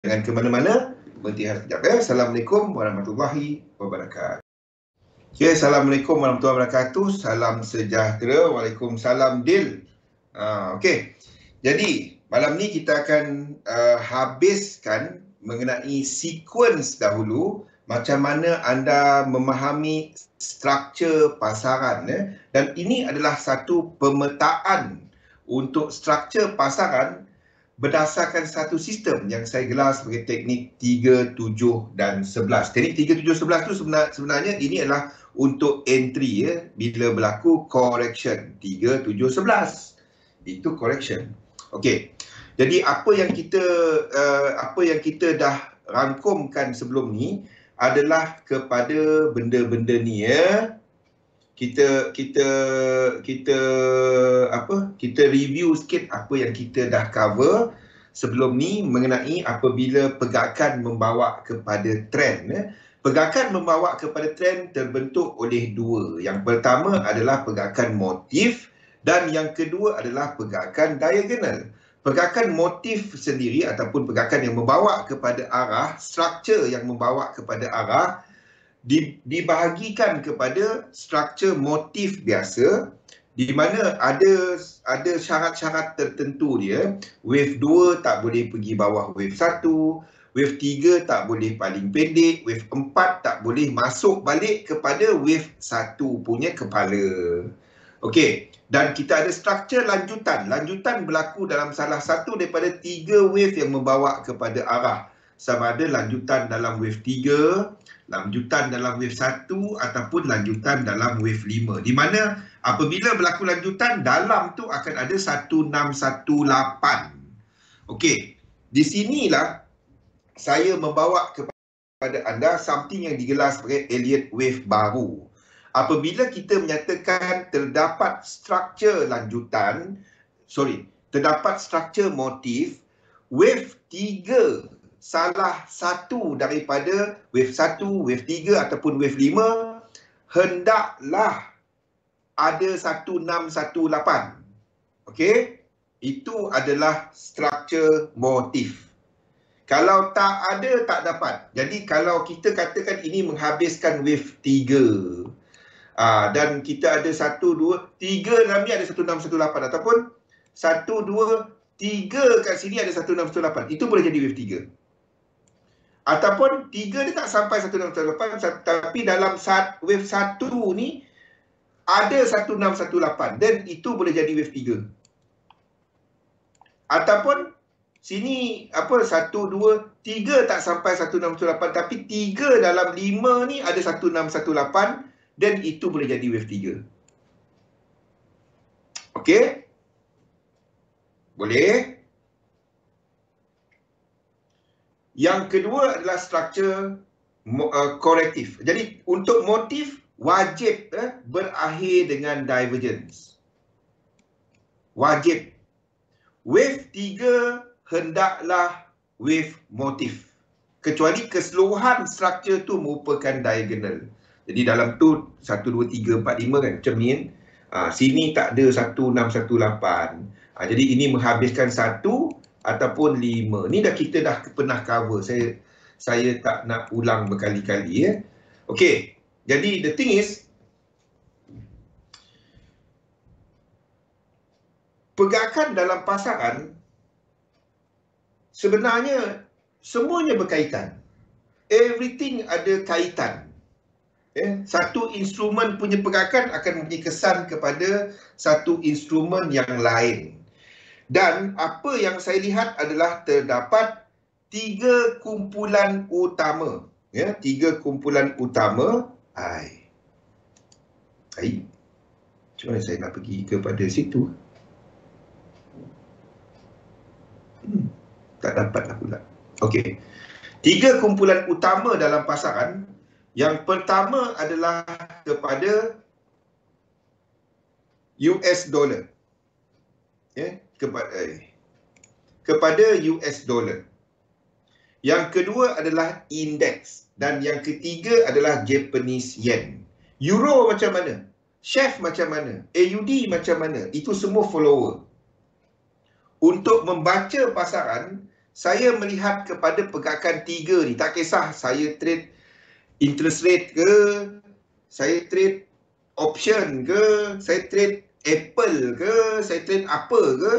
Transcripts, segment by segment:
Jangan ke mana-mana, berhenti sekejap ya. Assalamualaikum warahmatullahi wabarakatuh. Okay, Assalamualaikum warahmatullahi wabarakatuh. Salam sejahtera. Waalaikumsalam Dil. Okey. Jadi, malam ni kita akan habiskan mengenai sequence dahulu macam mana anda memahami struktur pasaran dan ini adalah satu pemetaan untuk struktur pasaran berdasarkan satu sistem yang saya gelar sebagai teknik 3, 7 dan 11. Teknik 3, 7, 11 tu sebenarnya ini adalah untuk entry bila berlaku correction 3, 7, 11. Itu correction. Okey. Jadi apa yang kita dah rangkumkan sebelum ni adalah kepada benda-benda ni ya. Kita review sikit apa yang kita dah cover sebelum ni mengenai apabila pergerakan membawa kepada trend. Pergerakan membawa kepada trend terbentuk oleh dua. Yang pertama adalah pergerakan motif dan yang kedua adalah pergerakan diagonal. Pergerakan motif sendiri ataupun pergerakan yang membawa kepada arah, struktur yang membawa kepada arah dibahagikan kepada struktur motif biasa di mana ada syarat-syarat tertentu dia. Wave 2 tak boleh pergi bawah wave 1, wave 3 tak boleh paling pendek, wave 4 tak boleh masuk balik kepada wave 1 punya kepala. Okey, dan kita ada struktur lanjutan. Lanjutan berlaku dalam salah satu daripada 3 wave yang membawa kepada arah. Sama ada lanjutan dalam wave 3, lanjutan dalam wave 1 ataupun lanjutan dalam wave 5. Di mana apabila berlaku lanjutan, dalam tu akan ada 1618. Okey, di sinilah saya membawa kepada anda something yang digelar sebagai Elliott wave baru. Apabila kita menyatakan terdapat struktur terdapat struktur motif, wave 3 salah satu daripada wave 1, wave 3 ataupun wave 5 hendaklah ada 1618. Okey? Itu adalah struktur motif. Kalau tak ada, tak dapat. Jadi kalau kita katakan ini menghabiskan wave 3 dan kita ada 1, 2, 3 dalam ni ada 1618 ataupun 1, 2, 3 kat sini ada 1618. Itu boleh jadi wave 3. Ataupun 3 dia tak sampai 1618 tapi dalam wave 1 ni ada 1618 dan itu boleh jadi wave 3. Ataupun sini 1, 2, 3 tak sampai 1618 tapi 3 dalam 5 ni ada 1618 dan itu boleh jadi wave 3. Okey? Boleh? Yang kedua adalah struktur korektif. Jadi untuk motif wajib berakhir dengan divergence. Wajib. Wave 3 hendaklah wave motif. Kecuali keseluruhan struktur tu merupakan diagonal. Jadi dalam tu 1, 2, 3, 4, 5 kan macam ni. Sini tak ada 1618. Jadi ini menghabiskan 1 ataupun 5. Ni kita dah pernah cover. Saya tak nak ulang berkali-kali ya. Okey. Jadi the thing is pergerakan dalam pasaran sebenarnya semuanya berkaitan. Everything ada kaitan. Satu instrumen punya pergerakan akan mempunyai kesan kepada satu instrumen yang lain. Dan apa yang saya lihat adalah terdapat 3 kumpulan utama. 3 kumpulan utama. Macam mana saya nak pergi kepada situ? Tak dapatlah pula. Okey. 3 kumpulan utama dalam pasaran. Yang pertama adalah kepada US dollar. Kepada US dollar. Yang kedua adalah indeks dan yang ketiga adalah Japanese yen. Euro macam mana? Chef macam mana? AUD macam mana? Itu semua follower. Untuk membaca pasaran, saya melihat kepada pergerakan tiga ni. Tak kisah saya trade interest rate ke, saya trade option ke, saya trade Apple ke, saya trade apa ke.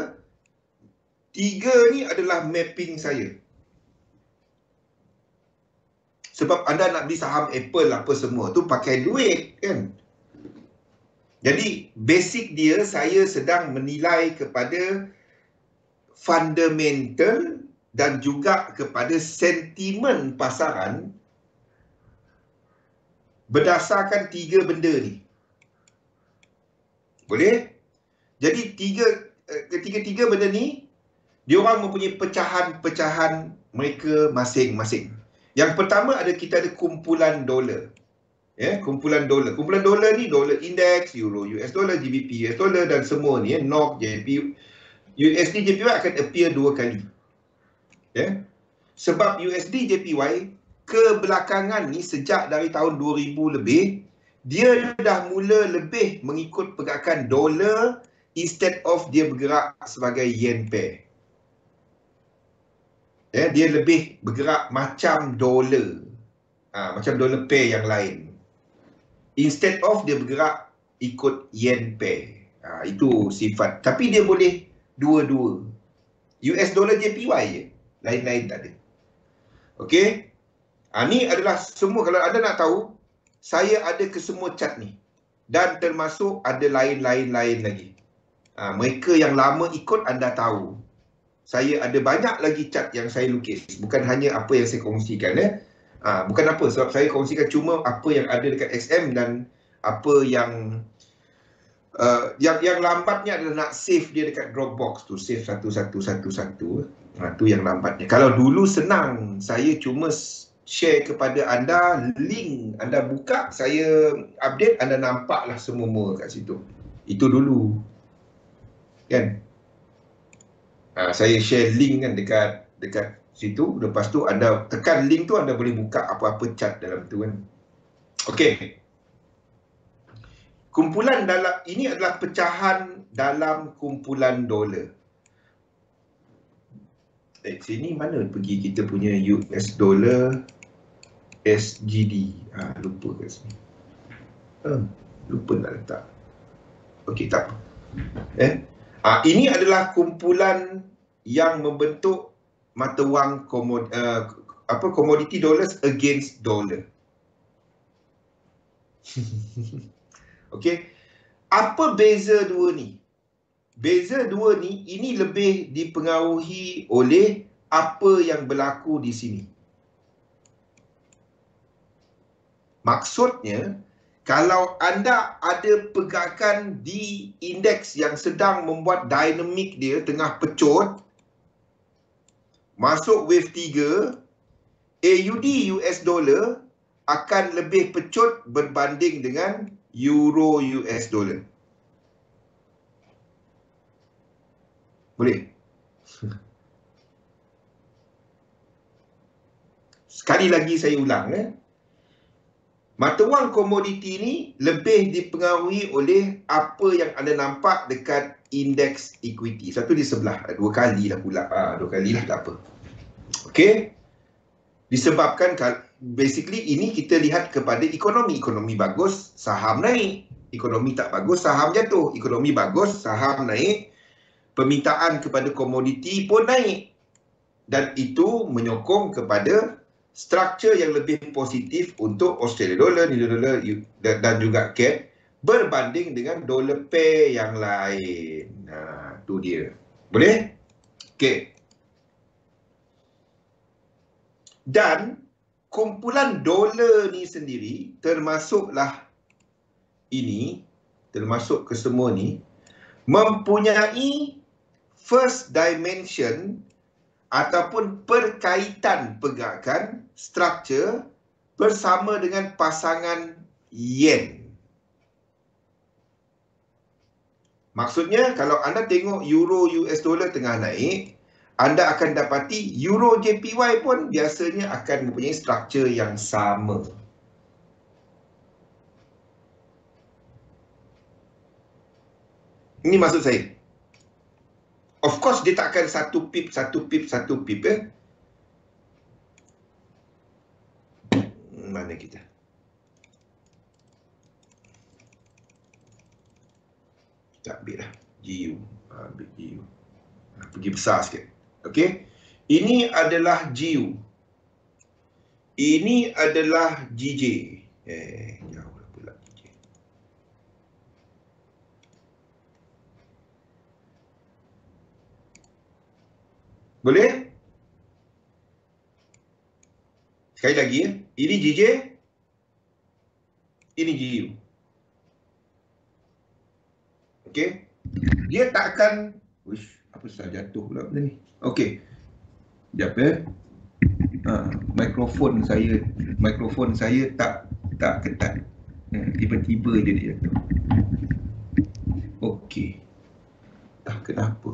Tiga ni adalah mapping saya. Sebab anda nak beli saham Apple apa semua tu pakai duit kan. Jadi basic dia, saya sedang menilai kepada fundamental dan juga kepada sentimen pasaran berdasarkan tiga benda ni. Boleh? Jadi ketiga-tiga benda ni, diorang mempunyai pecahan-pecahan mereka masing-masing. Yang pertama kita ada kumpulan dolar. Ya, kumpulan dolar. Kumpulan dolar ni dolar index, euro, US dollar, GBP, US dollar dan semua ni, NOK, JPY, USD, JPY akan appear dua kali. Ya. Sebab USD, JPY kebelakangan ni sejak dari tahun 2000 lebih, dia dah mula lebih mengikut pergerakan dolar instead of dia bergerak sebagai yen pair. Ya, dia lebih bergerak macam dolar. Macam dolar pair yang lain. Instead of dia bergerak ikut yen pair. Itu sifat. Tapi dia boleh dua-dua. US dollar JPY je. Lain-lain tak ada. Okey. Ni adalah semua. Kalau anda nak tahu, saya ada ke semua chart ni. Dan termasuk ada lain-lain lagi. Mereka yang lama ikut anda tahu. Saya ada banyak lagi chart yang saya lukis. Bukan hanya apa yang saya kongsikan. Bukan apa, sebab saya kongsikan cuma apa yang ada dekat XM dan apa yang lambatnya adalah nak save dia dekat Dropbox tu, save satu. Tu yang lambatnya. Kalau dulu senang, saya cuma share kepada anda link, anda buka, saya update, anda nampaklah semua kat situ. Itu dulu. Kan? Saya share link kan dekat situ, lepas tu anda tekan link tu, anda boleh buka apa-apa chart dalam tu kan. Okey. Kumpulan dalam ini adalah pecahan dalam kumpulan dolar. Sini mana pergi kita punya US dollar SGD. Lupa kat sini. Lupa nak letak. Okey, tak apa. Ini adalah kumpulan yang membentuk mata wang commodity dollars against dollar. Okey. Apa beza dua ni? Beza dua ni, ini lebih dipengaruhi oleh apa yang berlaku di sini. Maksudnya, kalau anda ada pergerakan di indeks yang sedang membuat dinamik dia tengah pecut, masuk wave 3, AUD US dollar akan lebih pecut berbanding dengan euro US dollar. Boleh? Sekali lagi saya ulang. Mata wang komoditi ni lebih dipengaruhi oleh apa yang anda nampak dekat indeks equity. Satu di sebelah. Dua kali lah pula. Dua kali lah, tak apa. Okey. Disebabkan basically ini kita lihat kepada ekonomi. Ekonomi bagus, saham naik. Ekonomi tak bagus, saham jatuh. Ekonomi bagus, saham naik. Permintaan kepada komoditi pun naik. Dan itu menyokong kepada struktur yang lebih positif untuk Australia dollar, New Zealand dollar dan juga CAD berbanding dengan dollar pair yang lain. Tu dia. Boleh? Okey. Dan kumpulan dolar ni sendiri, termasuklah ini, termasuk kesemua ni, mempunyai first dimension ataupun perkaitan pergerakan struktur bersama dengan pasangan yen. Maksudnya, kalau anda tengok euro US dollar tengah naik, anda akan dapati euro JPY pun biasanya akan mempunyai struktur yang sama. Ini maksud saya. Of course dia tak akan satu pip ya. Mana kita? Tak ambil lah. GU. Ambil GU. Pergi besar sikit. Okey. Ini adalah GU. Ini adalah GJ. Jauh lah pula GJ. Boleh? Sekali lagi ya. Ini GJ. Ini GU. Okey. Dia tak akan... Uish, apa sahaja jatuh pula benda ni. Okey. Sekejap ya. Mikrofon saya tak ketat. Tiba-tiba je dia jatuh. Okey. Dah kenapa?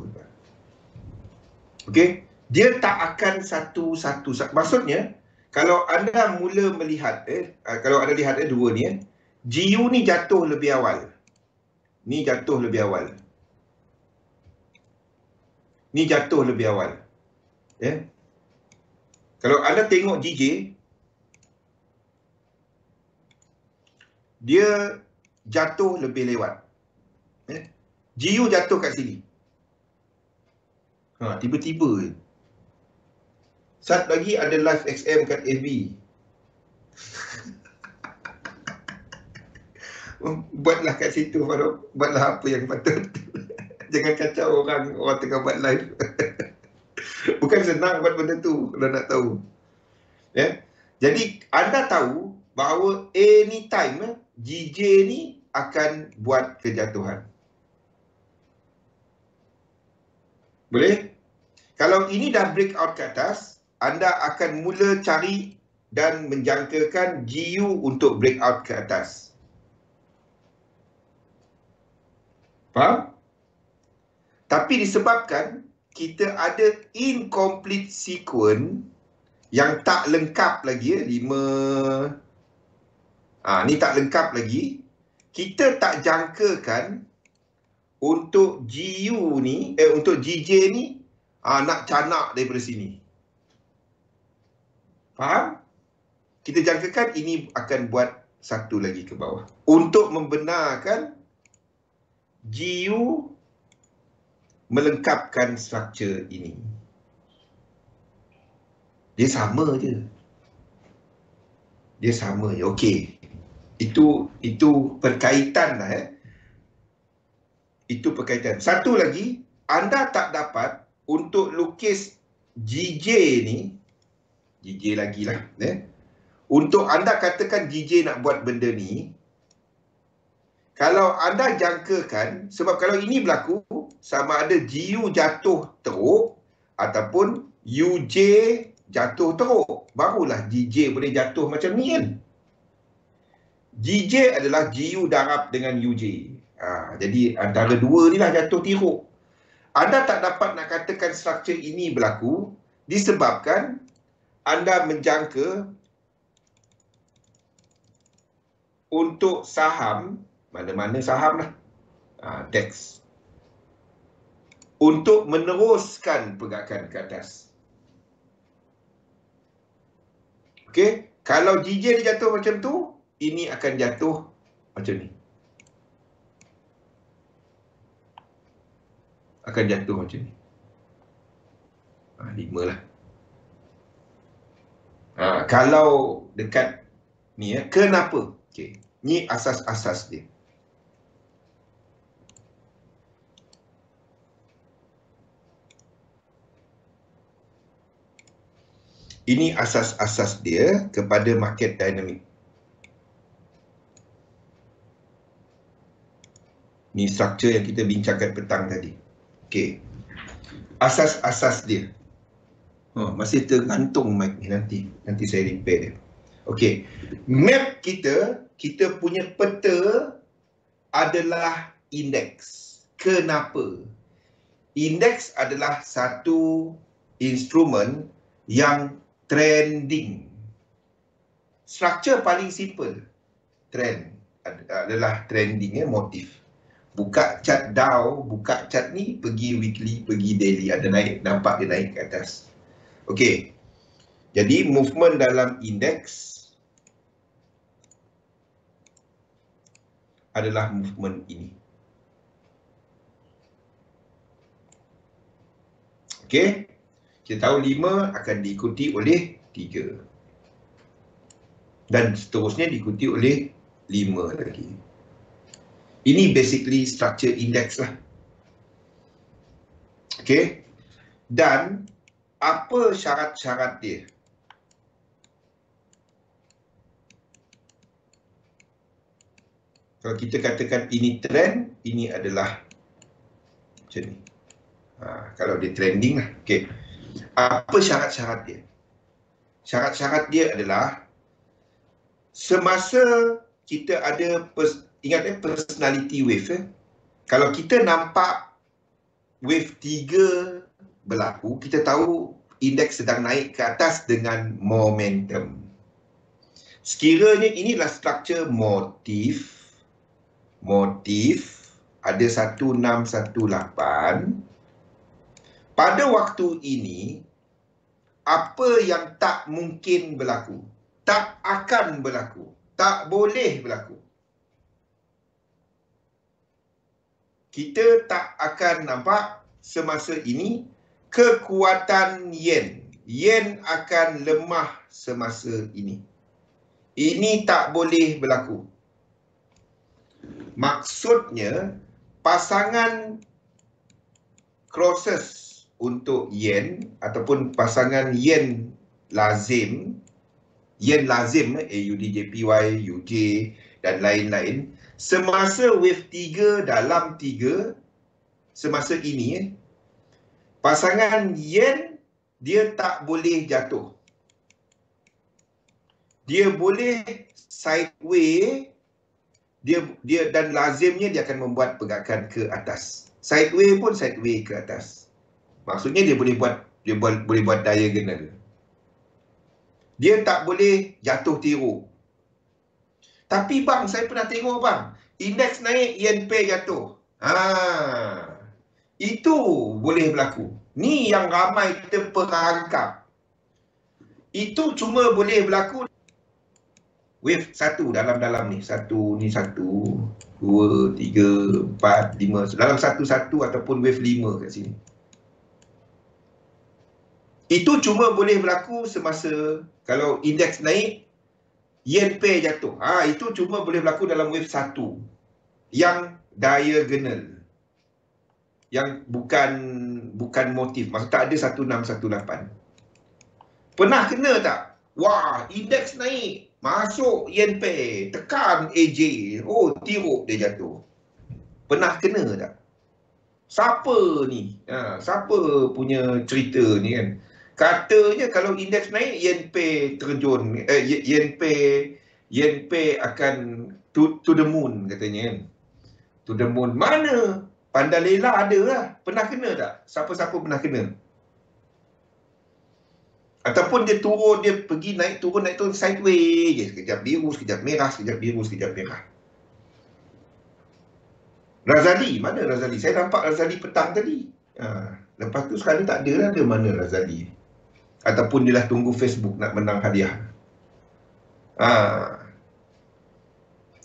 Okey. Dia tak akan satu-satu. Maksudnya, kalau anda mula melihat, kalau anda lihat dua ni, GU ni jatuh lebih awal. Ni jatuh lebih awal. Ni jatuh lebih awal. Ya. Kalau anda tengok GJ, dia jatuh lebih lewat. GU jatuh kat sini. Tiba-tiba. Satu lagi ada live XM kat FB. Buatlah kat situ, Farouk. Buatlah apa yang patut. Jangan kacau orang tengah buat live. Bukan senang buat benda tu kalau nak tahu. Ya. Jadi anda tahu bahawa anytime GJ ni akan buat kejatuhan. Boleh? Kalau ini dah breakout ke atas, anda akan mula cari dan menjangkakan GU untuk breakout ke atas. Faham? Tapi disebabkan kita ada incomplete sequence yang tak lengkap lagi, 5. Ni tak lengkap lagi. Kita tak jangkakan untuk GU ni, untuk GJ ni, nak canak daripada sini. Faham? Kita jangkakan ini akan buat satu lagi ke bawah. Untuk membenarkan GU melengkapkan struktur ini. Dia sama je. Dia sama je. Okey. Itu perkaitan lah. Itu perkaitan. Satu lagi, anda tak dapat untuk lukis GJ ni, GJ lagi lah. Untuk anda katakan GJ nak buat benda ni, kalau anda jangkakan, sebab kalau ini berlaku, sama ada GU jatuh teruk ataupun UJ jatuh teruk, barulah GJ boleh jatuh macam ni kan. GJ adalah GU darab dengan UJ. Jadi antara dua ni lah jatuh teruk. Anda tak dapat nak katakan struktur ini berlaku disebabkan anda menjangka untuk saham, mana-mana saham lah, DAX, untuk meneruskan pergerakan ke atas. Okey, kalau GJ dia jatuh macam tu, ini akan jatuh macam ni. Akan jatuh macam ni. 5 lah. Kalau dekat ni, kenapa? Okey, ni asas-asas dia. Ini asas-asas dia kepada market dynamic. Ni struktur yang kita bincangkan petang tadi. Okey. Asas-asas dia. Masih tergantung mic ni nanti saya repair dia. Okey. Map kita punya peta adalah indeks. Kenapa? Indeks adalah satu instrumen yang trending. Struktur paling simple. Trend adalah trending, motif. Buka chart Dow, buka chart ni, pergi weekly, pergi daily, ada naik, nampak dia naik ke atas. Okey. Jadi movement dalam indeks adalah movement ini. Okey. Kita tahu 5 akan diikuti oleh 3. Dan seterusnya diikuti oleh 5 lagi. Ini basically structure index lah. Okey. Dan apa syarat-syarat dia? Kalau kita katakan ini trend, ini adalah macam ni. Kalau dia trending lah. Okey. Apa syarat-syarat dia? Syarat-syarat dia adalah semasa kita ada, ingat personality wave. Kalau kita nampak wave 3 berlaku, kita tahu indeks sedang naik ke atas dengan momentum. Sekiranya inilah struktur motif, ada 1618. Pada waktu ini, apa yang tak mungkin berlaku? Tak akan berlaku. Tak boleh berlaku. Kita tak akan nampak semasa ini kekuatan yen. Yen akan lemah semasa ini. Ini tak boleh berlaku. Maksudnya, pasangan crosses untuk yen ataupun pasangan yen lazim, AUD/JPY, UJ dan lain-lain, semasa wave 3 dalam 3, semasa ini, pasangan yen dia tak boleh jatuh. Dia boleh sideways, dia dan lazimnya dia akan membuat pergerakan ke atas. Sideways pun sideways ke atas. Maksudnya dia boleh buat diagonal. Dia tak boleh jatuh teruk. Tapi bang, saya pernah tengok bang, indeks naik, yen pair jatuh. Itu boleh berlaku. Ni yang ramai kita perangkap. Itu cuma boleh berlaku wave 1 dalam ni. 1, ni 1, 2, 3, 4, 5. Dalam 1 ataupun wave 5 kat sini. Itu cuma boleh berlaku semasa kalau indeks naik, yen pair jatuh. Itu cuma boleh berlaku dalam wave 1 yang diagonal. Yang bukan motif. Maksud tak ada 1618. Pernah kena tak? Wah, indeks naik, masuk yen pair, tekan AJ. Oh, teruk dia jatuh. Pernah kena tak? Siapa ni? Siapa punya cerita ni kan? Katanya kalau indeks naik, yen pair terjun, yen pair akan to the moon katanya kan. To the moon. Mana? Pandalela ada lah. Pernah kena tak? Siapa-siapa pernah kena? Ataupun dia turun, dia pergi naik turun sideways je. Sekejap biru, sekejap merah, sekejap biru, sekejap merah. Razali, mana Razali? Saya nampak Razali petang tadi. Lepas tu sekarang tak ada lah, dia mana Razali? Ataupun dia dah tunggu Facebook nak menang hadiah.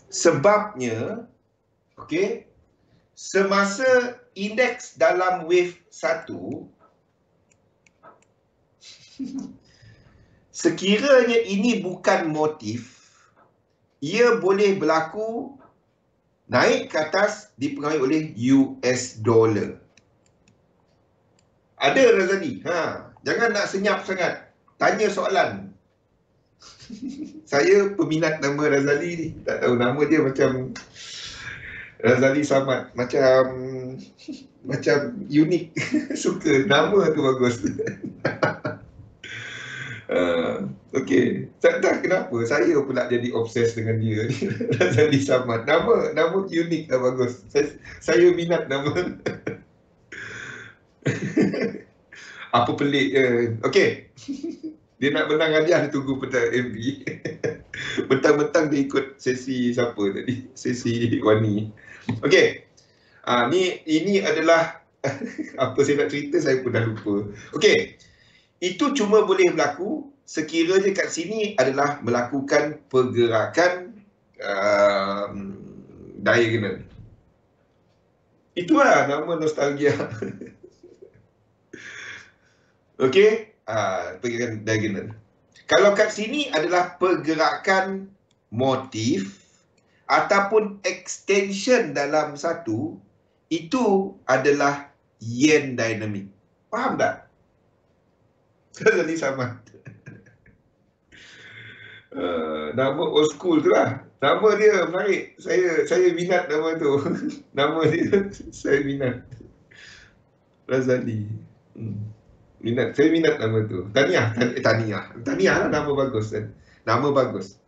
Sebabnya, okey, semasa indeks dalam wave 1, sekiranya ini bukan motif, ia boleh berlaku naik ke atas dipengaruhi oleh US dollar. Ada Razali? Jangan nak senyap sangat. Tanya soalan. Saya peminat nama Razali ni. Tak tahu nama dia macam Razali Samad. Macam unik. Suka. Nama tu bagus. Okey. Tak tahu kenapa. Saya pula jadi obses dengan dia. Razali Samad. Nama unik lah, bagus. Saya minat nama. Apa pelik je. Okey. Dia nak menang hadiah, dia tunggu petang MB. Mentang-mentang dia ikut sesi siapa tadi? Sesi Wani. Okey. Ini adalah apa saya nak cerita, saya pun dah lupa. Okey. Itu cuma boleh berlaku sekiranya kat sini adalah melakukan pergerakan diagonal. Itulah nama nostalgia. Okey, pergerakan diagonal. Kalau kat sini adalah pergerakan motif ataupun extension dalam satu, itu adalah yen dynamic. Faham tak? Tadi sama. Nama old school tu lah. Nama dia menarik. Saya minat nama tu. Nama dia saya minat. Razali. Saya minat nama tu. Taniah lah, nama bagus kan. Nama bagus.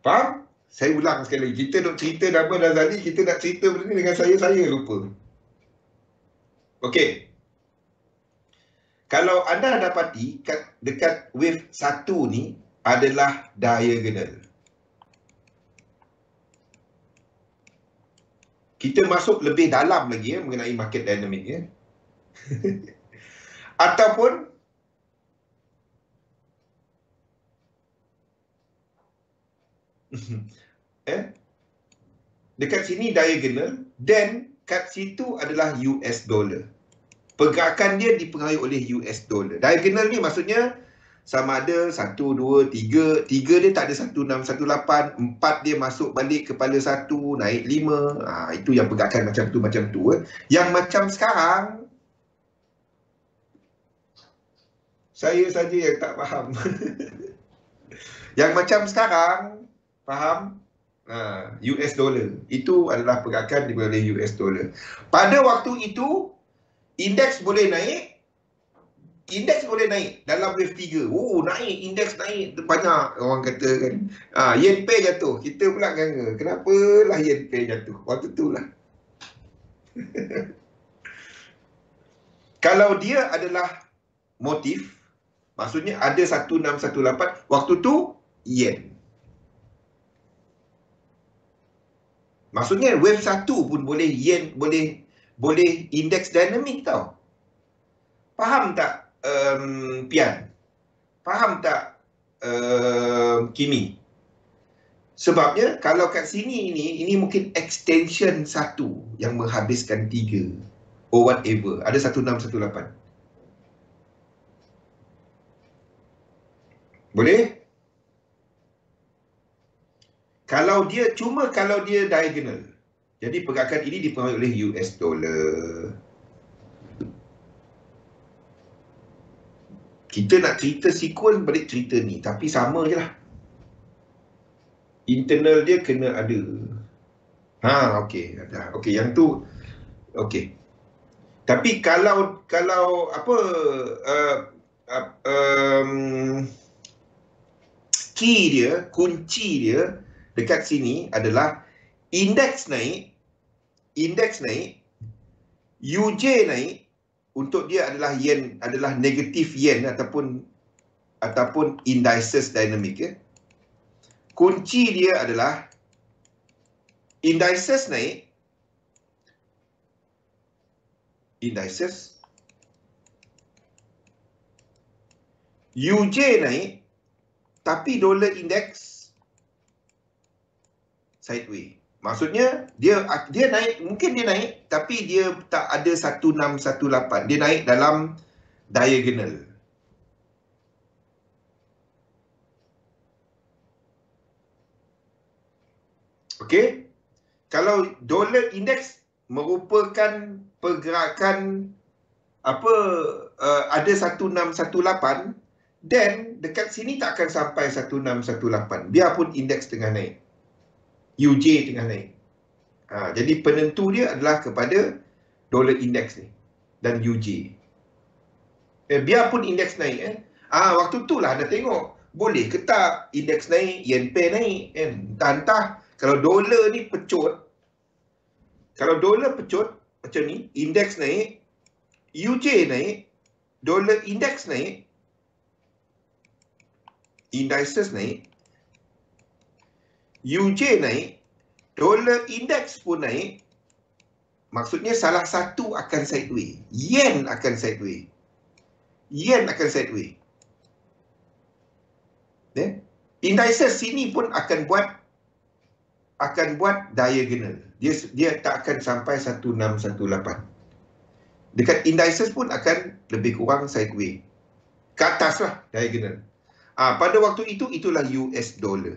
Faham? Saya ulang sekali lagi. Kita nak cerita nama Razali, kita nak cerita benda ni dengan saya lupa. Okey. Kalau anda dapati dekat wave 1 ni adalah diagonal. Kita masuk lebih dalam lagi mengenai market dynamic ya. Ataupun dekat sini diagonal, then kat situ adalah US dollar. Pergerakan dia dipengaruhi oleh US dollar. Diagonal ni maksudnya sama ada 1, 2, 3. 3 dia tak ada 1618. 4 dia masuk balik kepada 1, naik 5. Itu yang pergerakan macam tu. Yang macam sekarang, saya saja yang tak faham. Yang macam sekarang, faham? US dollar. Itu adalah pergerakan dipengaruhi oleh US dollar. Pada waktu itu, indeks boleh naik. Indeks boleh naik dalam wave 3. Naik, indeks naik. Banyak orang kata kan. Yen pay jatuh. Kita pula nganga. Kenapa lah yen pay jatuh? Waktu tu lah. Kalau dia adalah motif, maksudnya ada 1618, waktu tu yen. Maksudnya wave 1 pun boleh yen, boleh indeks dinamik tau. Faham tak Pian? Faham tak Kimi? Sebabnya kalau kat sini ini mungkin extension 1 yang menghabiskan 3 or whatever. Ada 1618. Boleh? Kalau dia diagonal. Jadi pergerakan ini dipengaruhi oleh US dollar. Kita nak cerita sequence balik cerita ni, tapi sama je lah. Internal dia kena ada. Okey, ada. Okey, yang tu okey. Tapi kalau apa kunci dia dekat sini adalah indeks naik, UJ naik. Untuk dia adalah yen, adalah negatif yen ataupun indices dynamic ya. Kunci dia adalah indices naik, UJ naik, tapi dollar index sideways. Maksudnya dia naik, mungkin dia naik tapi dia tak ada 1618. Dia naik dalam diagonal. Okey. Kalau dollar index merupakan pergerakan ada 1618, then dekat sini tak akan sampai 1618 biarpun indeks tengah naik. UJ tengah naik. Jadi penentu dia adalah kepada dollar index ni dan UJ. Biarpun indeks naik waktu tu lah anda tengok boleh ke tak indeks naik, yen pair naik entah kalau dolar ni pecut. Kalau dolar pecut macam ni, indeks naik, UJ naik, dollar index naik, indices naik, UJ naik, Dolar indeks pun naik, maksudnya salah satu akan sideway. Yen akan sideway. Yen akan sideway. Indices sini pun akan buat diagonal. Dia tak akan sampai 1618. Dekat indices pun akan lebih kurang sideway. Ke atas lah, diagonal. Pada waktu itu, itulah US dollar.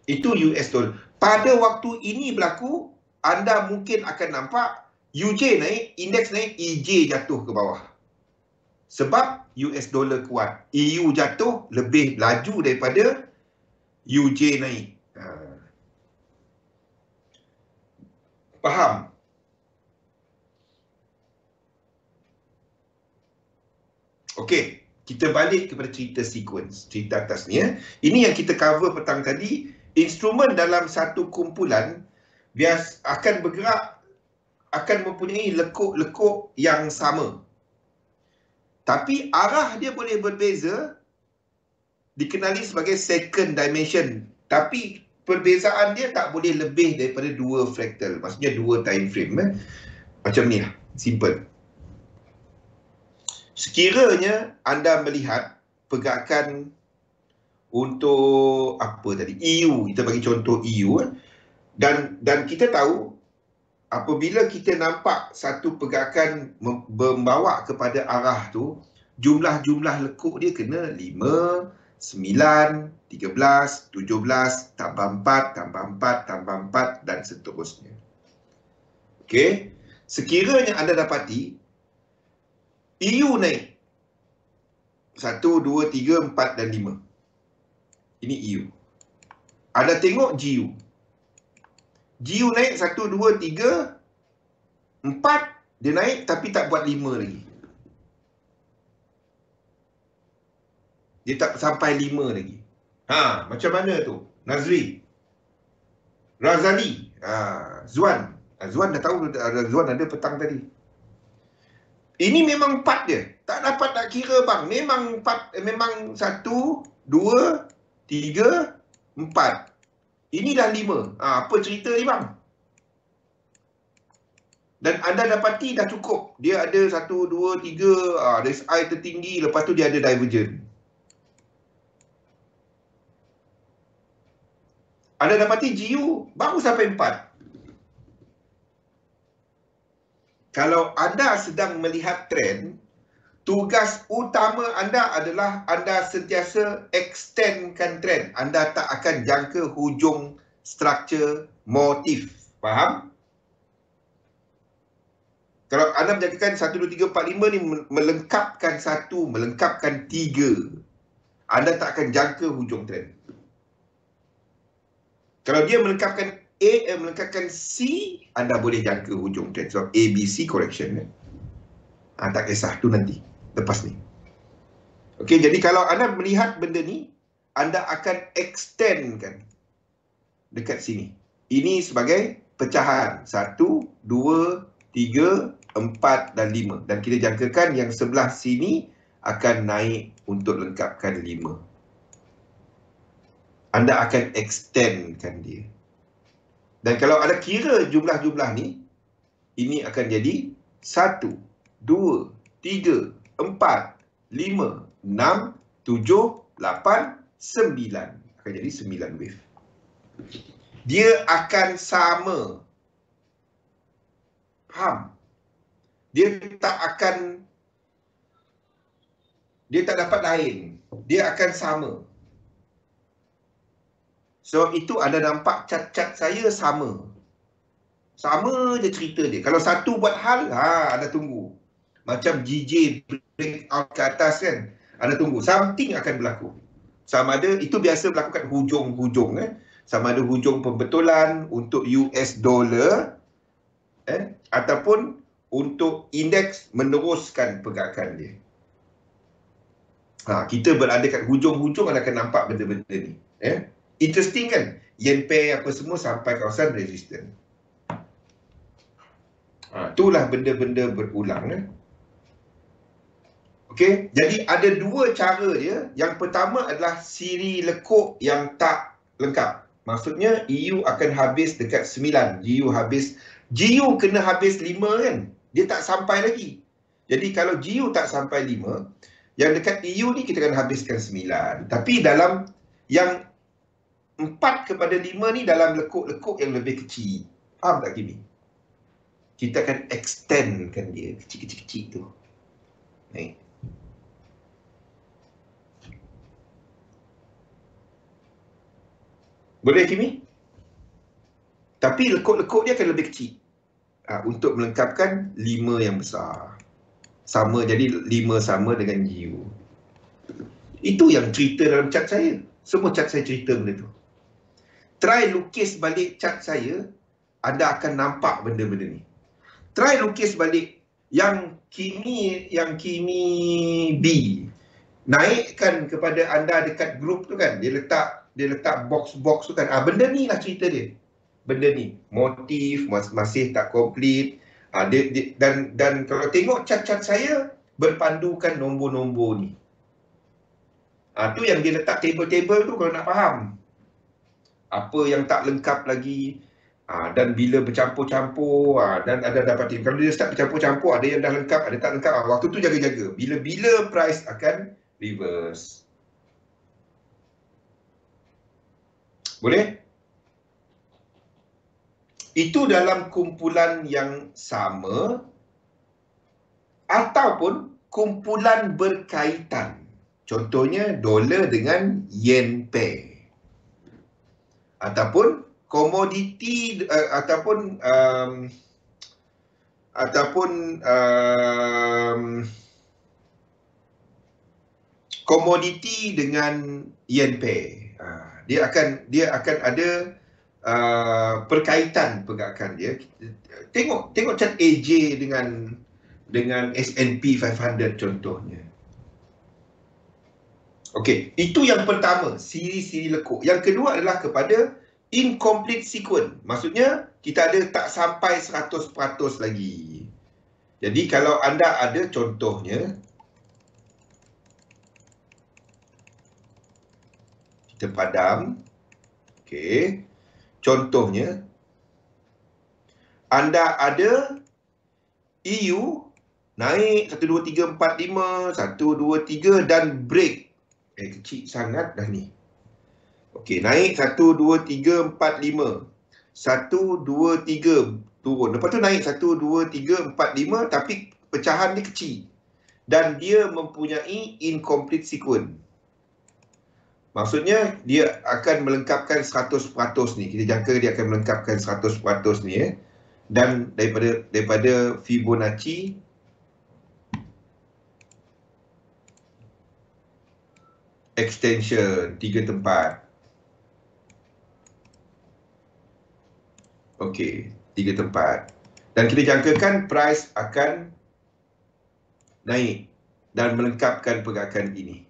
Itu US dollar. Pada waktu ini berlaku, anda mungkin akan nampak UJ naik, indeks naik, EJ jatuh ke bawah. Sebab US dollar kuat. EU jatuh lebih laju daripada UJ naik. Faham? Okey, kita balik kepada cerita sequence, cerita atas ni. Ini yang kita cover petang tadi. Instrumen dalam satu kumpulan akan bergerak, akan mempunyai lekuk-lekuk yang sama. Tapi arah dia boleh berbeza, dikenali sebagai second dimension. Tapi perbezaan dia tak boleh lebih daripada 2 fractal. Maksudnya 2 time frame. Macam ni lah, simple. Sekiranya anda melihat pergerakan untuk apa tadi, EU, kita bagi contoh EU, dan kita tahu apabila kita nampak satu pergerakan membawa kepada arah tu, jumlah-jumlah lekuk dia kena 5, 9, 13, 17, tambah 4, tambah 4, tambah 4 dan seterusnya. Okey, sekiranya anda dapati EU naik 1, 2, 3, 4 dan 5. Ini EU. Anda tengok GU. GU naik 1, 2, 3, 4. Dia naik tapi tak buat 5 lagi. Dia tak sampai 5 lagi. Macam mana tu? Nazri, Razali, Zuan. Zuan dah tahu, Zuan ada petang tadi. Ini memang 4 dia. Tak dapat nak kira bang. Memang 4, memang 1, 2, 3, 4. Ini dah 5. Apa cerita ni bang? Dan anda dapati dah cukup. Dia ada 1, 2, 3, RSI tertinggi. Lepas tu dia ada divergent. Anda dapati GU baru sampai 4. Kalau anda sedang melihat trend, tugas utama anda adalah anda sentiasa extendkan trend. Anda tak akan jangka hujung structure motif. Faham? Kalau anda menjangkakan 1, 2, 3, 4, 5 ni melengkapkan 1, melengkapkan 3, anda tak akan jangka hujung trend. Kalau dia melengkapkan A, melengkapkan C, anda boleh jangka hujung trend. Sebab A, B, C correction. Tak kisah, tu nanti. Lepas ni. Okey, jadi kalau anda melihat benda ni, anda akan extendkan dekat sini. Ini sebagai pecahan. 1, 2, 3, 4 dan 5. Dan kita jangkakan yang sebelah sini akan naik untuk lengkapkan 5. Anda akan extendkan dia. Dan kalau anda kira jumlah-jumlah ni, ini akan jadi 1, 2, 3, 4, 5, 6, 7, 8, 9. Akan jadi 9 wave. Dia akan sama. Faham? Dia tak dapat lain. Dia akan sama. So itu anda nampak cat-cat saya sama. Sama je cerita dia. Kalau satu buat hal, anda tunggu. Macam GJ breakout ke atas kan. Anda tunggu. Something akan berlaku. Sama ada, itu biasa berlaku kat hujung-hujung. Sama ada hujung pembetulan untuk US dollar. Ataupun untuk indeks meneruskan pergerakan dia. Kita berada kat hujung-hujung, anda akan nampak benda-benda ni. Interesting kan? Yen pair apa semua sampai kawasan resistance. Itulah benda-benda berulang. Okey, jadi ada dua cara dia. Yang pertama adalah siri lekuk yang tak lengkap. Maksudnya EU akan habis dekat 9, GU kena habis 5 kan? Dia tak sampai lagi. Jadi kalau GU tak sampai 5, yang dekat EU ni kita akan habiskan 9. Tapi dalam yang 4 kepada 5 ni dalam lekuk-lekuk yang lebih kecil. Faham tak Kimi? Kita akan extendkan dia kecil-kecil tu. Naik. Boleh Kimi? Tapi lekuk-lekuk dia akan lebih kecil. Untuk melengkapkan 5 yang besar. Sama, jadi 5 sama dengan GU. Itu yang cerita dalam cat saya. Semua cat saya cerita benda tu. Try lukis balik cat saya, anda akan nampak benda-benda ni. Try lukis balik yang Kimi B. Naikkan kepada anda dekat grup tu kan. Dia letak box-box tu kan. Benda ni lah cerita dia. Benda ni. Motif masih tak komplit. Dan kalau tengok cat-cat saya, berpandukan nombor-nombor ni. Tu yang dia letak table-table tu kalau nak faham. Apa yang tak lengkap lagi. Dan bila bercampur-campur, dan ada dapat kalau dia start bercampur-campur, ada yang dah lengkap, ada tak lengkap. Waktu tu jaga-jaga. Bila price akan reverse. Boleh? Itu dalam kumpulan yang sama ataupun kumpulan berkaitan. Contohnya dolar dengan yen pair. Ataupun komoditi komoditi dengan yen pair. Dia akan ada perkaitan pergerakan dia. Tengok cat AJ dengan S&P 500 contohnya. Okey, itu yang pertama, siri-siri lekuk. Yang kedua adalah kepada incomplete sequence. Maksudnya kita ada tak sampai 100% lagi. Jadi kalau anda ada contohnya, kita padam. Okey. Contohnya, anda ada EU naik 1, 2, 3, 4, 5, 1, 2, 3 dan break. Kecil sangat dah ni. Okey, naik 1, 2, 3, 4, 5. 1, 2, 3 turun. Lepas tu naik 1, 2, 3, 4, 5 tapi pecahan dia kecil. Dan dia mempunyai incomplete sequence. Maksudnya dia akan melengkapkan 100% ni. Kita jangka dia akan melengkapkan 100% ni Dan daripada Fibonacci extension 3 tempat. Okey, 3 tempat. Dan kita jangkakan price akan naik dan melengkapkan pergerakan ini.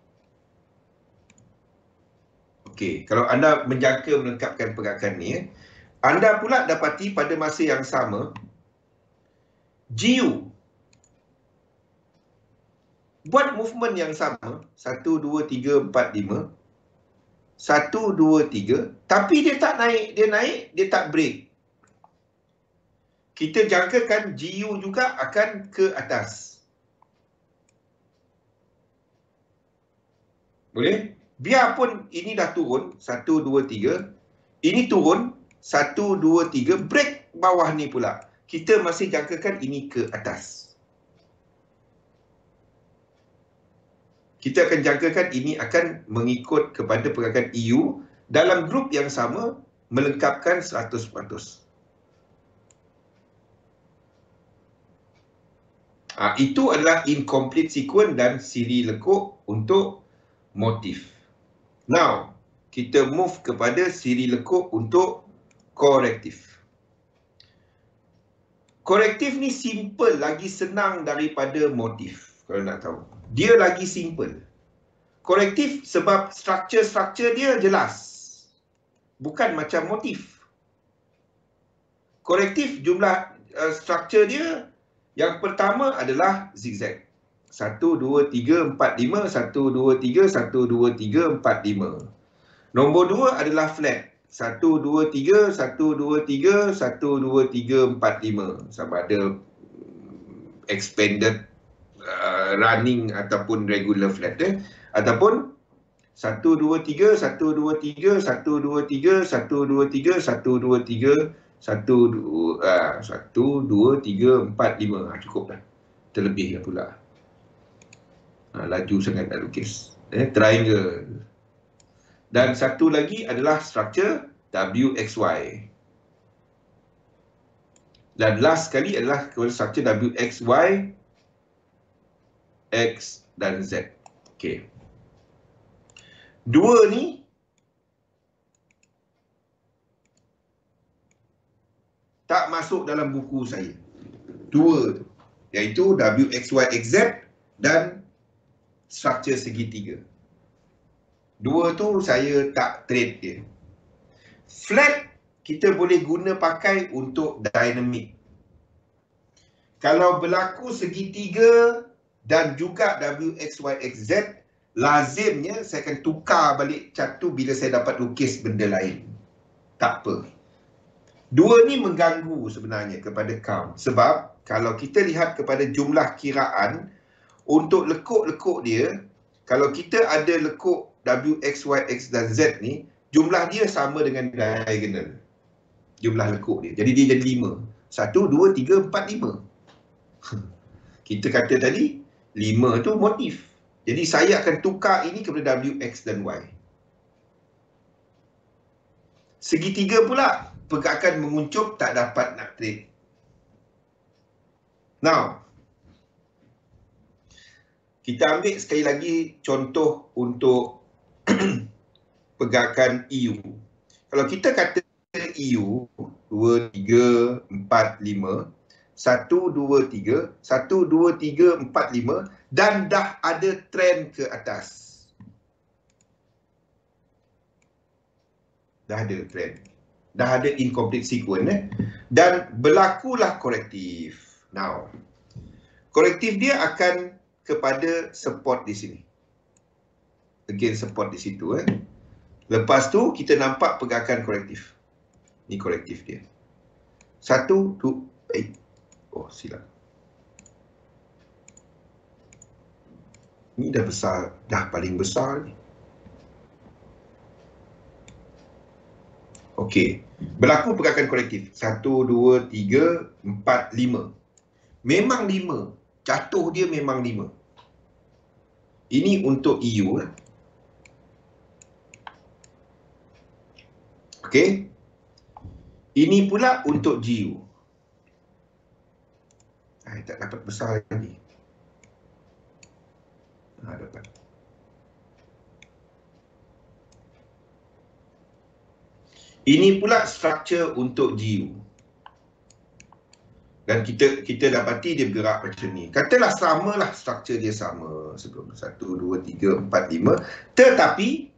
Okey, kalau anda menjangka melengkapkan pergerakan ni, anda pula dapati pada masa yang sama GU buat movement yang sama 1, 2, 3, 4, 5 1, 2, 3 tapi dia tak naik, dia tak break. Kita jangkakan GU juga akan ke atas. Boleh? Biarpun ini dah turun 1, 2, 3, ini turun 1, 2, 3, break bawah ni pula. Kita masih jangkakan ini ke atas. Kita akan jangkakan ini akan mengikut kepada pergerakan EU dalam grup yang sama melengkapkan 100%. Itu adalah incomplete sequence dan siri lekuk untuk motif. Now, kita move kepada siri lekuk untuk korektif. Korektif ni simple, lagi senang daripada motif kalau nak tahu. Dia lagi simple. Korektif sebab struktur dia jelas. Bukan macam motif. Korektif jumlah struktur dia yang pertama adalah zigzag. 1, 2, 3, 4, 5. 1, 2, 3, 1, 2, 3, 4, 5. Nombor 2 adalah flat. 1, 2, 3, 1, 2, 3, 1, 2, 3, 4, 5. Sama ada expanded running ataupun regular flat. Ataupun 1, 2, 3, 1, 2, 3, 1, 2, 3, 1, 2, 3, 1, 2, 3, 1, 2, 3, 4, 5. Cukup dah. Terlebih dah pula. Laju sangat nak lukis. Triangle. Dan satu lagi adalah structure WXY. Dan last sekali adalah structure WXY, X dan Z. Okey. Dua ni tak masuk dalam buku saya. Dua tu. Iaitu WXYXZ dan struktur segitiga. Dua tu saya tak trade dia. Flat kita boleh guna pakai untuk dynamic. Kalau berlaku segitiga dan juga WXYXZ, lazimnya saya akan tukar balik cat tu bila saya dapat lukis benda lain. Tak apa. Dua ni mengganggu sebenarnya kepada kaum. Sebab kalau kita lihat kepada jumlah kiraan, untuk lekuk-lekuk dia, kalau kita ada lekuk W, X, Y, X dan Z ni, jumlah dia sama dengan diagonal. Jumlah lekuk dia. Jadi dia jadi 5. 1, 2, 3, 4, 5. Kita kata tadi, 5 tu motif. Jadi saya akan tukar ini kepada W, X dan Y. Segitiga pula, pergerakan menguncup tak dapat nak trade. Now, kita ambil sekali lagi contoh untuk pergerakan EU. Kalau kita kata EU 2, 3, 4, 5, 1, 2, 3, 1, 2, 3, 4, 5 dan dah ada trend ke atas. Dah ada trend. Dah ada incomplete sequence dan berlakulah korektif. Now, korektif dia akan kepada support di sini. Again support di situ. Lepas tu kita nampak pergerakan korektif. Ni korektif dia. 1, 2, oh silap. Ni dah besar, dah paling besar ni. Okey. Berlaku pergerakan korektif. 1, 2, 3, 4, 5. Memang 5. Jatuh dia memang 5. Ini untuk EU. Okey. Ini pula untuk GU. Tak dapat besar lagi. Dapat. Ini pula struktur untuk GU. Dan kita dapati dia bergerak macam ni. Katalah samalah struktur dia sama sebelum 1, 2, 3, 4, 5. Tetapi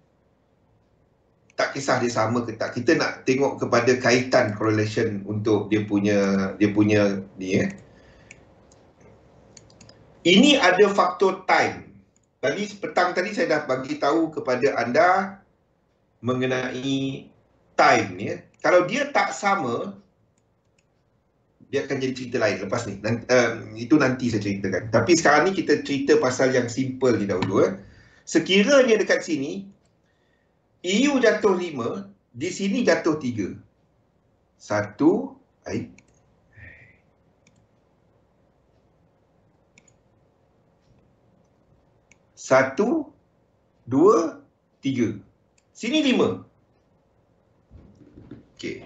tak kisah dia sama ke tak. Kita nak tengok kepada kaitan correlation untuk dia punya ni Ini ada faktor time. Petang tadi saya dah bagi tahu kepada anda mengenai time ni. Kalau dia tak sama, dia akan jadi cerita lain lepas ni. Itu nanti saya ceritakan. Tapi sekarang ni kita cerita pasal yang simple ni dahulu. Sekiranya dekat sini, EU jatuh 5, di sini jatuh 3. 1, 2, 3. Sini 5. Okey.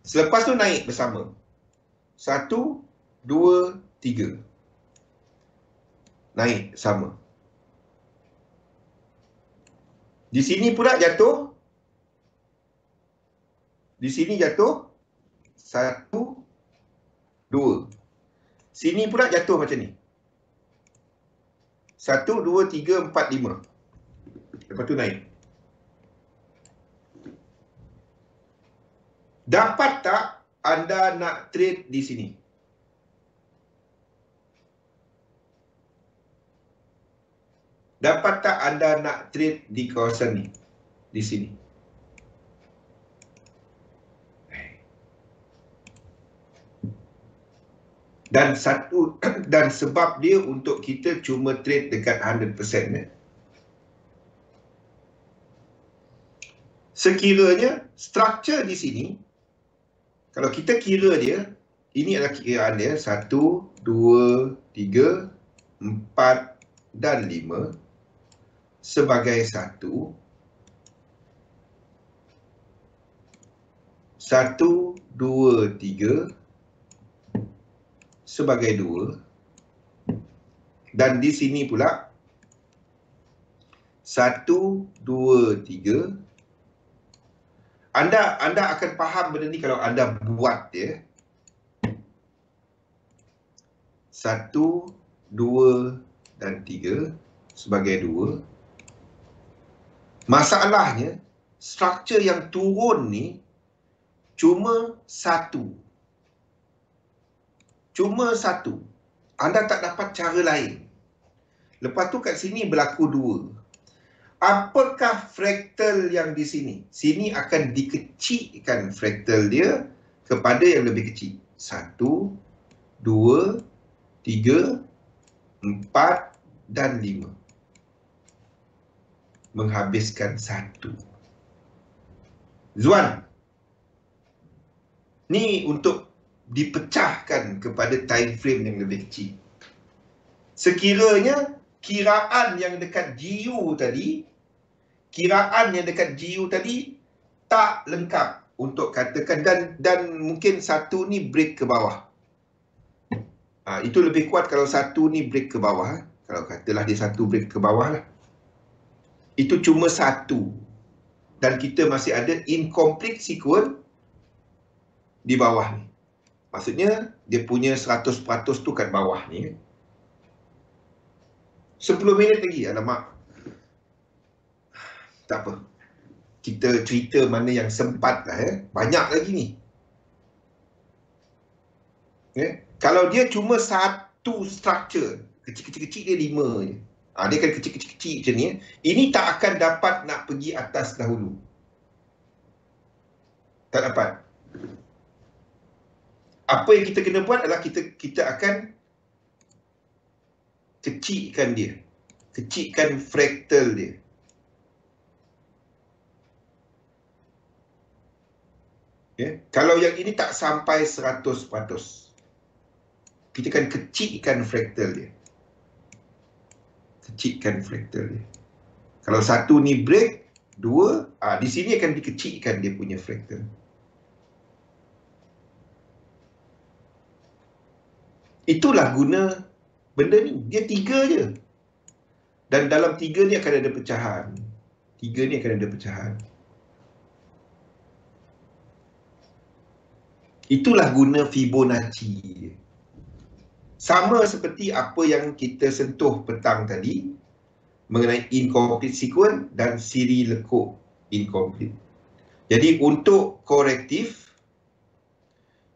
Selepas tu naik bersama. 1, 2, 3. Naik sama. Di sini pula jatuh. Di sini jatuh. 1, 2. Sini pula jatuh macam ni. 1, 2, 3, 4, 5. Lepas tu naik. Dapat tak anda nak trade di sini? Dapat tak anda nak trade di kawasan ni? Di sini. Dan sebab dia untuk kita cuma trade dekat 100% ni. Sekiranya structure di sini, kalau kita kira dia, ini adalah kiraan dia 1, 2, 3, 4 dan 5 sebagai 1, 1, 2, 3 sebagai 2, dan di sini pula 1, 2, 3. Anda akan faham benda ni kalau anda buat dia. 1, 2 dan 3 sebagai 2. Masalahnya, struktur yang turun ni cuma 1. Cuma 1. Anda tak dapat cara lain. Lepas tu kat sini berlaku 2. Apakah fraktal yang di sini? Sini akan dikecilkan fraktal dia kepada yang lebih kecil. 1, 2, 3, 4 dan 5. Menghabiskan 1. Zuan, ni untuk dipecahkan kepada time frame yang lebih kecil. Sekiranya kiraan yang dekat GU tadi, tak lengkap untuk katakan, dan mungkin 1 ni break ke bawah. Itu lebih kuat kalau 1 ni break ke bawah. Kalau katalah dia 1 break ke bawah lah. Itu cuma 1. Dan kita masih ada incomplete sequence di bawah ni. Maksudnya dia punya 100% tu kat bawah ni. 10 minit lagi, alamak. Tak apa. Kita cerita mana yang sempat lah. Banyak lagi ni. Kalau dia cuma 1 structure, kecil-kecil dia 5 je. Dia kan kecil-kecil macam ni. Ini tak akan dapat nak pergi atas dahulu. Tak dapat. Apa yang kita kena buat adalah kita akan kecilkan dia. Kecilkan fraktal dia. Kalau yang ini tak sampai 100%, kita akan kecilkan fraktal dia. Kecilkan fraktal dia. Kalau 1 ni break, 2, di sini akan dikecilkan dia punya fraktal. Itulah guna benda ni. Dia 3 je. Dan dalam 3 ni akan ada pecahan. 3 ni akan ada pecahan. Itulah guna Fibonacci. Sama seperti apa yang kita sentuh petang tadi mengenai incomplete sequence dan siri lekuk incomplete. Jadi untuk korektif,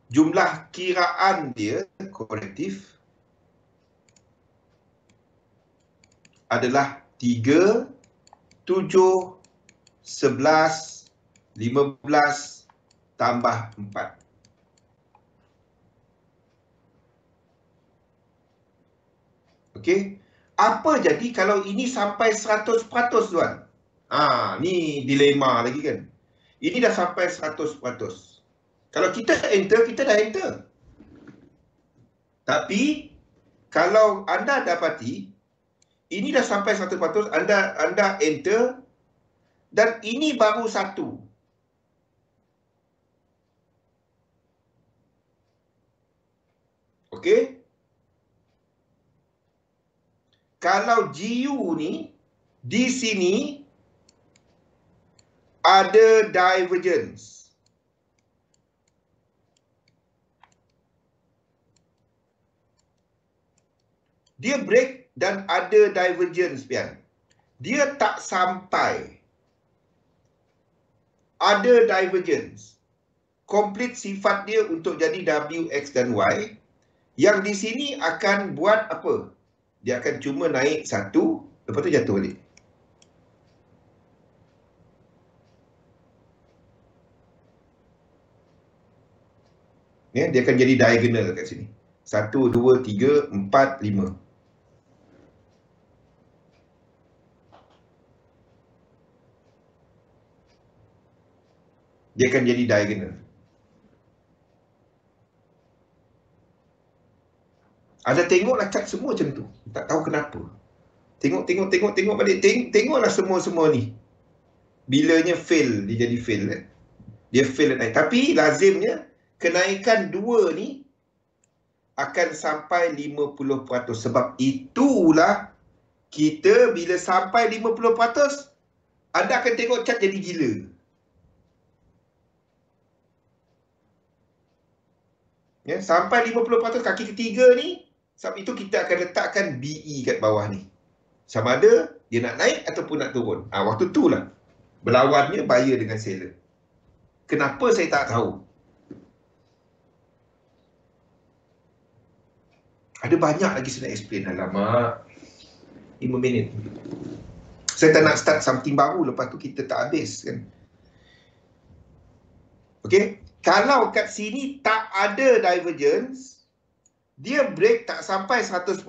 jumlah kiraan dia korektif adalah 3, 7, 11, 15 tambah 4. Okey. Apa jadi kalau ini sampai 100% tuan? Ni dilema lagi kan. Ini dah sampai 100%. Kalau kita enter, kita dah enter. Tapi kalau anda dapati ini dah sampai 100%, anda enter dan ini baru 1. Okey? Kalau GU ni di sini ada divergence. Dia break dan ada divergence pian. Dia tak sampai. Ada divergence. Complete sifat dia untuk jadi W, X dan Y. Yang di sini akan buat apa? Dia akan cuma naik 1 Lepas tu jatuh balik. Ya, dia akan jadi diagonal kat sini. 1, 2, 3, 4, 5. Dia akan jadi diagonal. Ada tengoklah cat semua macam tu. Tak tahu kenapa. Tengok balik. Tengoklah semua ni. Bilanya fail, dia jadi fail. Dia fail naik. Tapi lazimnya kenaikan 2 ni akan sampai 50%. Sebab itulah kita bila sampai 50%, anda akan tengok cat jadi gila. Ya, sampai 50% kaki ketiga ni, sebab itu kita akan letakkan BE kat bawah ni. Sama ada dia nak naik ataupun nak turun. Waktu tu lah berlawannya buyer dengan seller. Kenapa saya tak tahu? Ada banyak lagi saya nak explain. Alamak, 5 minit. Saya tak nak start something baru, lepas tu kita tak habis kan. Okay, kalau kat sini tak ada divergence, dia break tak sampai 100%,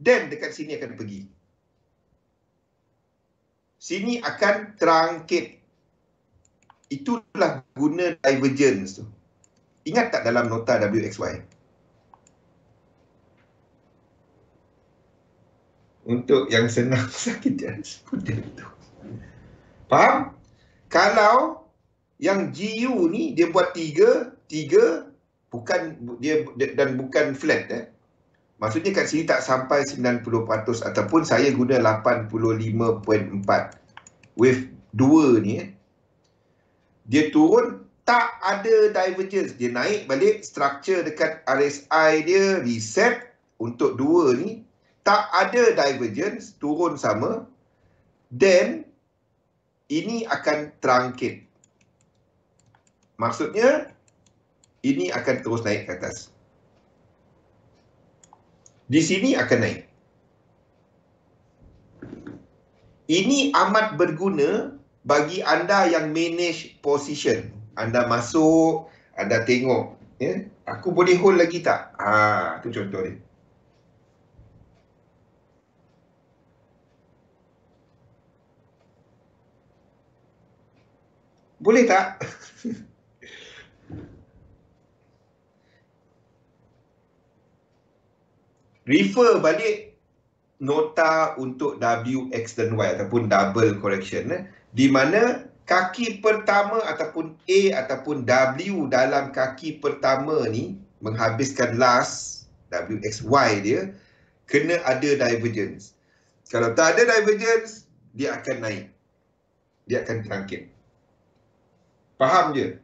then dekat sini akan pergi. Sini akan terangkit. Itulah guna divergence tu. Ingat tak dalam nota WXY? Untuk yang senang sakit seperti itu. Faham? Kalau yang GU ni dia buat 3 bukan dia dan bukan flat Maksudnya kat sini tak sampai 90% ataupun saya guna 85.4. Wave 2 ni dia turun tak ada divergence, dia naik balik, structure dekat RSI dia reset untuk 2 ni tak ada divergence, turun sama, then ini akan terangkit. Maksudnya ini akan terus naik ke atas. Di sini akan naik. Ini amat berguna bagi anda yang manage position. Anda masuk, anda tengok, ya, aku boleh hold lagi tak? Tu contoh dia. Boleh tak? Refer balik nota untuk W, X dan Y ataupun double correction, di mana kaki pertama ataupun A ataupun W dalam kaki pertama ni menghabiskan last W, X, Y dia kena ada divergence. Kalau tak ada divergence, dia akan naik. Dia akan terangkit. Faham je?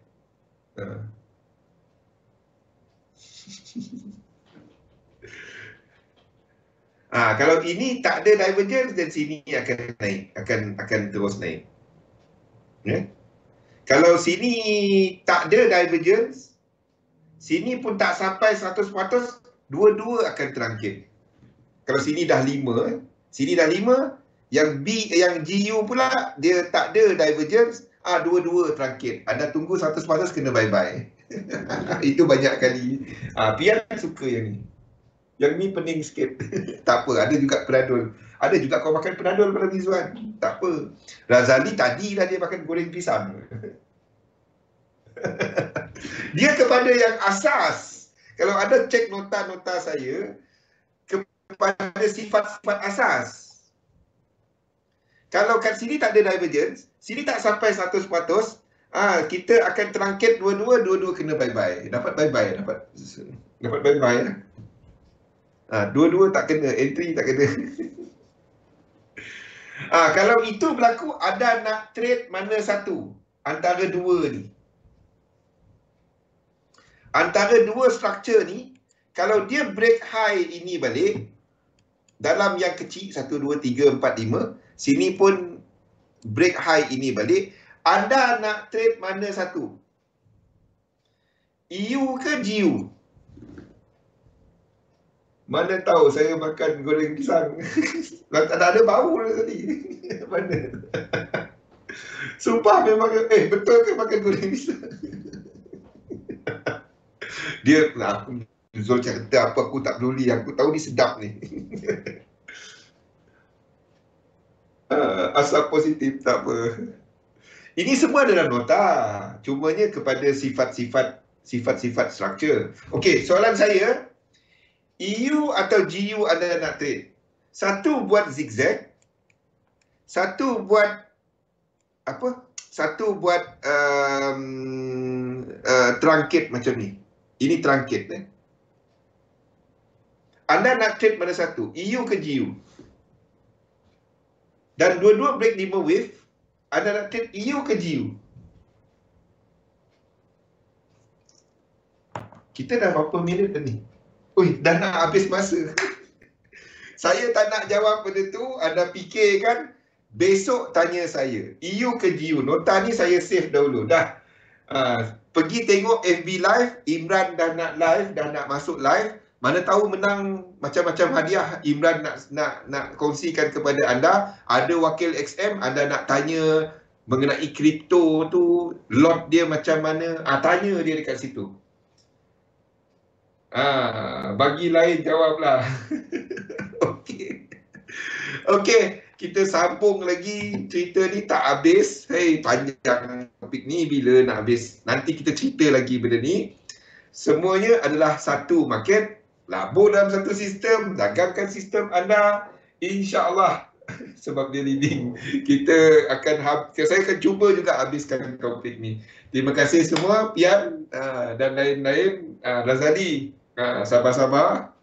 Kalau ini tak ada divergence, dan sini akan naik, akan terus naik. Kalau sini tak ada divergence, sini pun tak sampai 100%, dua-dua akan terangkit. Kalau sini dah 5, sini dah 5, yang B, yang GU pula dia tak ada divergence, dua-dua terangkit. Anda tunggu 100% kena bye-bye. Itu banyak kali. Pian suka yang ni. Yang ni pening sikit. Tak apa, ada juga penadul. Ada juga kau makan penadul pada Rizwan. Tak apa. Razali tadi dah dia makan goreng pisang. Dia kepada yang asas. Kalau ada cek nota-nota saya, kepada sifat-sifat asas. Kalau kat sini tak ada divergence, sini tak sampai 100%, kita akan terangkit dua-dua kena bye-bye. Dapat bye-bye, dapat bye-bye. Dua-dua tak kena, entry tak kena. Kalau itu berlaku, ada nak trade mana satu antara dua ni. Antara dua structure ni, kalau dia break high ini balik, dalam yang kecil 1, 2, 3, 4, 5, sini pun break high ini balik, anda nak trade mana satu? EU ke GU? Mana tahu saya makan goreng pisang. Tak ada bau tadi. Mana? Sumpah memang, betul ke makan goreng pisang? Dia, aku Zul cerita apa aku tak peduli, aku tahu ni sedap ni. Asal positif, tak apa. Ini semua adalah nota, cumanya kepada sifat-sifat structure. Okey, soalan saya, EU atau GU anda nak trade? Satu buat zigzag, satu buat apa? Satu buat truncated macam ni. Ini truncated. Anda nak trade mana satu? EU ke GU? Dan dua-dua break 5 wave, anda nak trade EU ke GU? Kita dah berapa minit dah ni? Ui, dah nak habis masa. Saya tak nak jawab benda tu, anda fikirkan, besok tanya saya, EU ke GU? Nota ni saya save dahulu. Dah. Pergi tengok FB live, Imran dah nak live, dah nak masuk live. Mana tahu menang macam-macam hadiah Imran nak kongsikan kepada anda. Ada wakil XM, anda nak tanya mengenai kripto tu, lot dia macam mana, tanya dia dekat situ. Bagi lain jawablah. Okey. Okey, kita sambung lagi. Cerita ni tak habis. Hei, panjang topik ni, bila nak habis? Nanti kita cerita lagi benda ni. Semuanya adalah satu market. Labur dalam satu sistem, dagangkan sistem anda, insya-Allah. Sebab dia leading, kita akan saya akan cuba juga habiskan topik ni. Terima kasih semua, Pian dan lain-lain. Razali, sabar-sabar,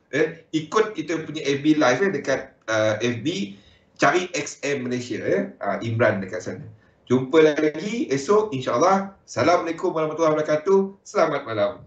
ikut kita punya FB live dekat FB, cari XM Malaysia, Imran dekat sana. Jumpa lagi esok, insya-Allah. Assalamualaikum warahmatullahi wabarakatuh. Selamat malam.